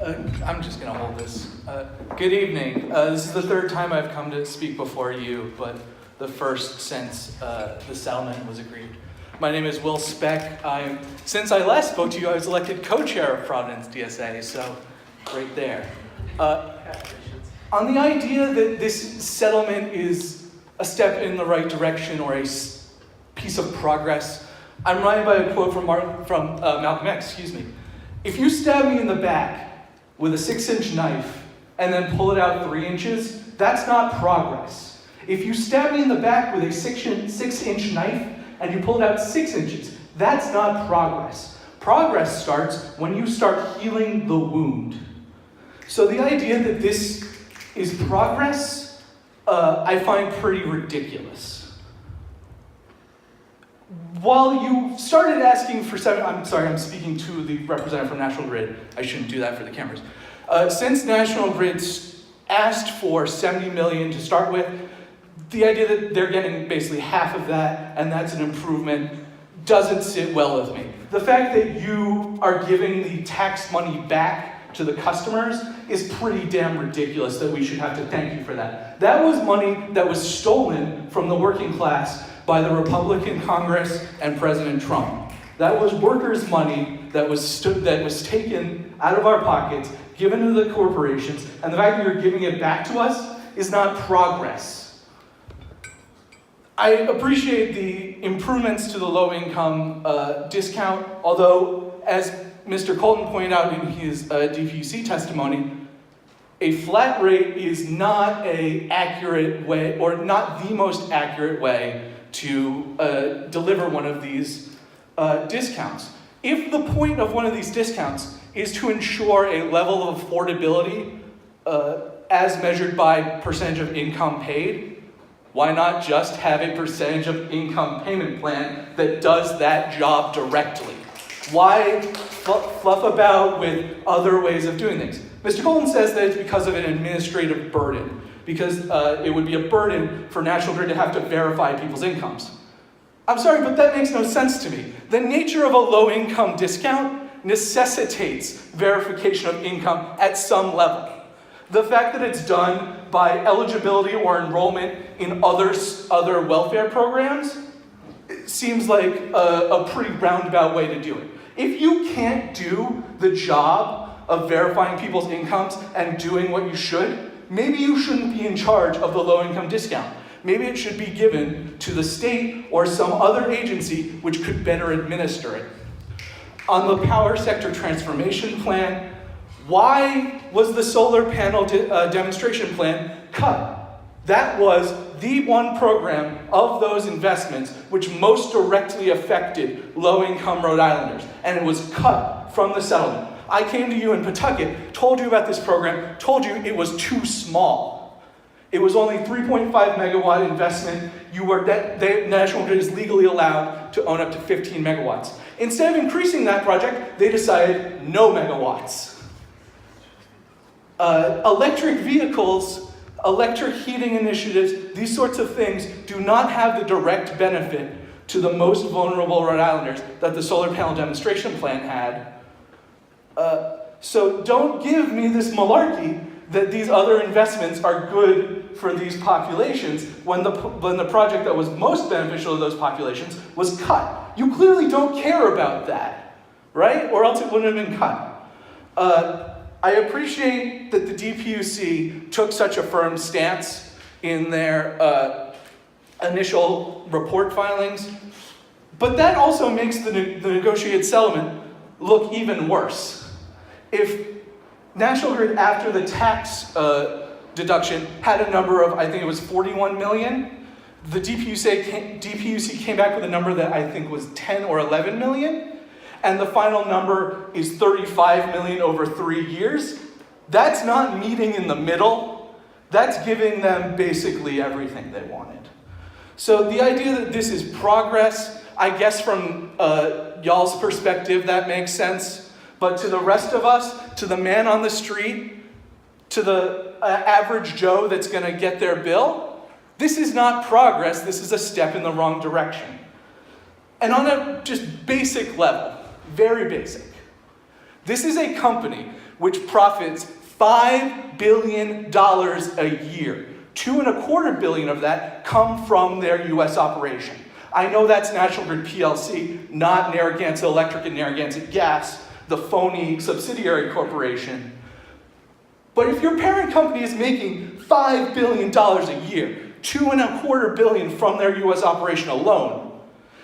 I'm just going to hold this. Good evening. This is the third time I've come to speak before you, but the first since the settlement was agreed. My name is Will Speck. Since I last spoke to you, I was elected co-chair of Providence DSA, so right there. On the idea that this settlement is a step in the right direction or a piece of progress, I'm reminded by a quote from Malcolm X, If you stab me in the back with a 6-inch knife and then pull it out 3 inches, that's not progress. If you stab me in the back with a 6-inch knife and you pull it out 6 inches, that's not progress. Progress starts when you start healing the wound. So the idea that this is progress, I find pretty ridiculous. While you started asking for I'm speaking to the representative from National Grid. I shouldn't do that for the cameras. Since National Grid asked for $70 million to start with, the idea that they're getting basically half of that, and that's an improvement, doesn't sit well with me. The fact that you are giving the tax money back to the customers is pretty damn ridiculous that we should have to thank you for that. That was money that was stolen from the working class by the Republican Congress and President Trump. That was workers' money that was taken out of our pockets, given to the corporations, and the fact that you're giving it back to us is not progress. I appreciate the improvements to the low-income discount, although, as Mr. Colton pointed out in his DPUC testimony, a flat rate is not an accurate way, or not the most accurate way to deliver one of these discounts. If the point of one of these discounts is to ensure a level of affordability as measured by percentage of income paid, why not just have a percentage of income payment plan that does that job directly? Why fluff about with other ways of doing things? Mr. Colton says that it's because of an administrative burden, because it would be a burden for National Grid to have to verify people's incomes. I'm sorry, but that makes no sense to me. The nature of a low-income discount necessitates verification of income at some level. The fact that it's done by eligibility or enrollment in other welfare programs seems like a pretty roundabout way to do it. If you can't do the job of verifying people's incomes and doing what you should, maybe you shouldn't be in charge of the low-income discount. Maybe it should be given to the state or some other agency which could better administer it. On the power sector transformation plan, why was the solar panel demonstration plan cut? That was the one program of those investments which most directly affected low-income Rhode Islanders, and it was cut from the settlement. I came to you in Pawtucket, told you about this program, told you it was too small. It was only 3.5 megawatt investment. National Grid is legally allowed to own up to 15 megawatts. Instead of increasing that project, they decided no megawatts. Electric vehicles, electric heating initiatives, these sorts of things do not have the direct benefit to the most vulnerable Rhode Islanders that the solar panel demonstration plan had. So don't give me this malarkey that these other investments are good for these populations when the project that was most beneficial to those populations was cut. You clearly don't care about that, right? Or else it wouldn't have been cut. I appreciate that the DPUC took such a firm stance in their initial report filings, but that also makes the negotiated settlement look even worse. If National Grid, after the tax deduction, had a number of, I think it was 41 million, the DPUC came back with a number that I think was 10 or 11 million, and the final number is 35 million over 3 years. That's not meeting in the middle. That's giving them basically everything they wanted. So the idea that this is progress, I guess from y'all's perspective, that makes sense. But to the rest of us, to the man on the street, to the average Joe that's going to get their bill, this is not progress. This is a step in the wrong direction. And on a just basic level, very basic, This is a company which profits $5 billion a year. $2.25 billion of that come from their U.S. operation. I know that's National Grid PLC, not Narragansett Electric and Narragansett Gas, the phony subsidiary corporation. But if your parent company is making $5 billion a year, $2.25 billion from their U.S. operation alone,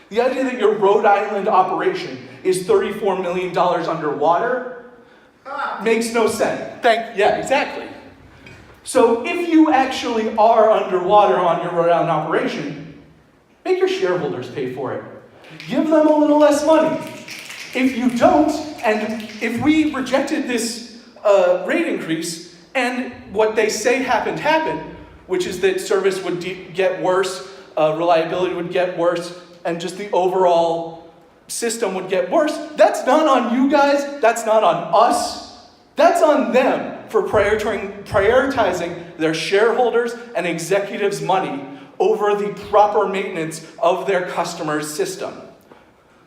the idea that your Rhode Island operation is $34 million underwater makes no sense. Yeah, exactly. So if you actually are underwater on your Rhode Island operation, make your shareholders pay for it. Give them a little less money. If you don't, and if we rejected this rate increase, and what they say happened, which is that service would get worse, reliability would get worse, and just the overall system would get worse, that's not on you guys, that's not on us, that's on them for prioritizing their shareholders and executives' money over the proper maintenance of their customers' system.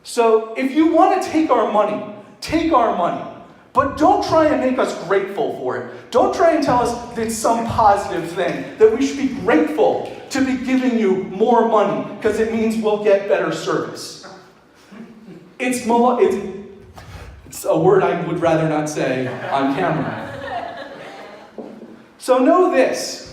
So if you want to take our money, take our money. But don't try and make us grateful for it. Don't try and tell us that it's some positive thing, that we should be grateful to be giving you more money because it means we'll get better service. It's a word I would rather not say on camera. So know this.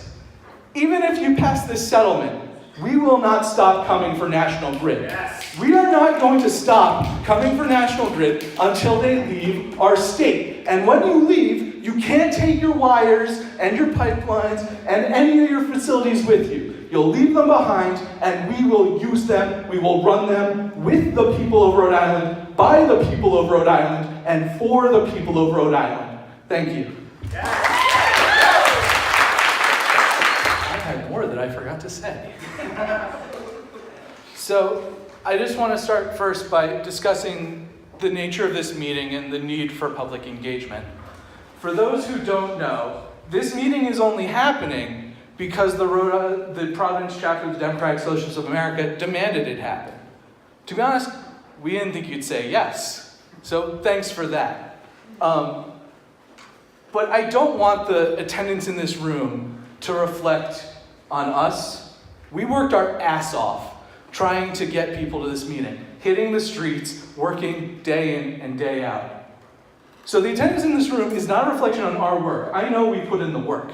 Even if you pass this settlement, we will not stop coming for National Grid. Yes. We are not going to stop coming for National Grid until they leave our state. And when you leave, you can't take your wires and your pipelines and any of your facilities with you. You'll leave them behind, and we will use them. We will run them with the people of Rhode Island, by the people of Rhode Island, and for the people of Rhode Island. Thank you. Yeah. That I forgot to say. So I just want to start first by discussing the nature of this meeting and the need for public engagement. For those who don't know, this meeting is only happening because the Providence chapter of the Democratic Socialists of America demanded it happen. To be honest, we didn't think you'd say yes. So thanks for that. But I don't want the attendance in this room to reflect on us. We worked our ass off trying to get people to this meeting, hitting the streets, working day in and day out. So the attendance in this room is not a reflection on our work. I know we put in the work.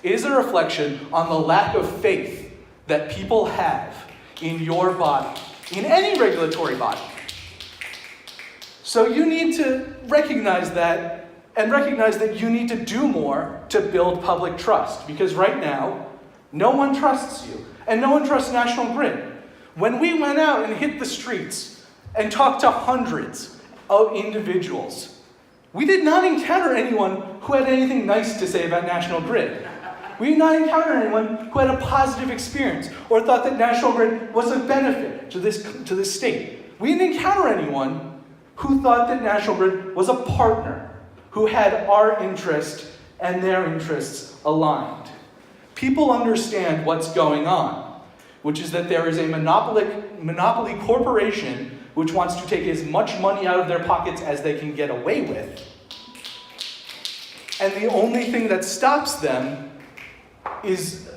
It is a reflection on the lack of faith that people have in your body, in any regulatory body. So you need to recognize that, and recognize that you need to do more to build public trust, because right now, no one trusts you, and no one trusts National Grid. When we went out and hit the streets and talked to hundreds of individuals, we did not encounter anyone who had anything nice to say about National Grid. We did not encounter anyone who had a positive experience or thought that National Grid was a benefit to this state. We didn't encounter anyone who thought that National Grid was a partner, who had our interest and their interests aligned. People understand what's going on, which is that there is a monopoly corporation which wants to take as much money out of their pockets as they can get away with. And the only thing that stops them is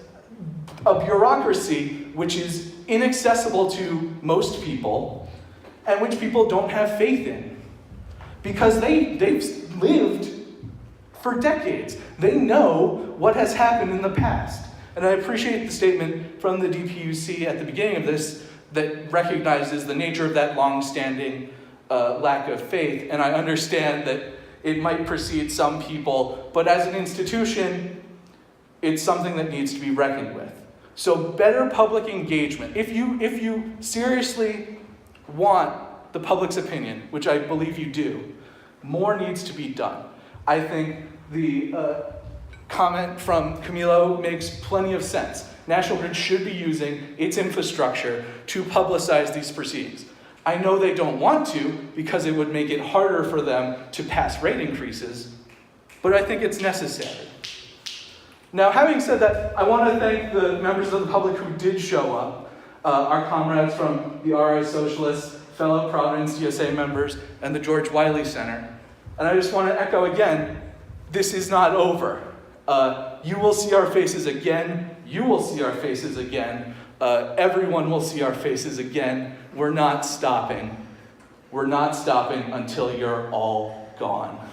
a bureaucracy which is inaccessible to most people and which people don't have faith in. Because they've lived for decades. They know what has happened in the past. And I appreciate the statement from the DPUC at the beginning of this that recognizes the nature of that long-standing lack of faith. And I understand that it might precede some people, but as an institution, it's something that needs to be reckoned with. So better public engagement. If you seriously want the public's opinion, which I believe you do, more needs to be done. I think the comment from Camilo makes plenty of sense. National Grid should be using its infrastructure to publicize these proceedings. I know they don't want to because it would make it harder for them to pass rate increases, but I think it's necessary. Now, having said that, I want to thank the members of the public who did show up, our comrades from the RI Socialists, fellow Providence USA members, and the George Wiley Center. And I just want to echo again, this is not over. You will see our faces again. You will see our faces again. Everyone will see our faces again. We're not stopping. We're not stopping until you're all gone.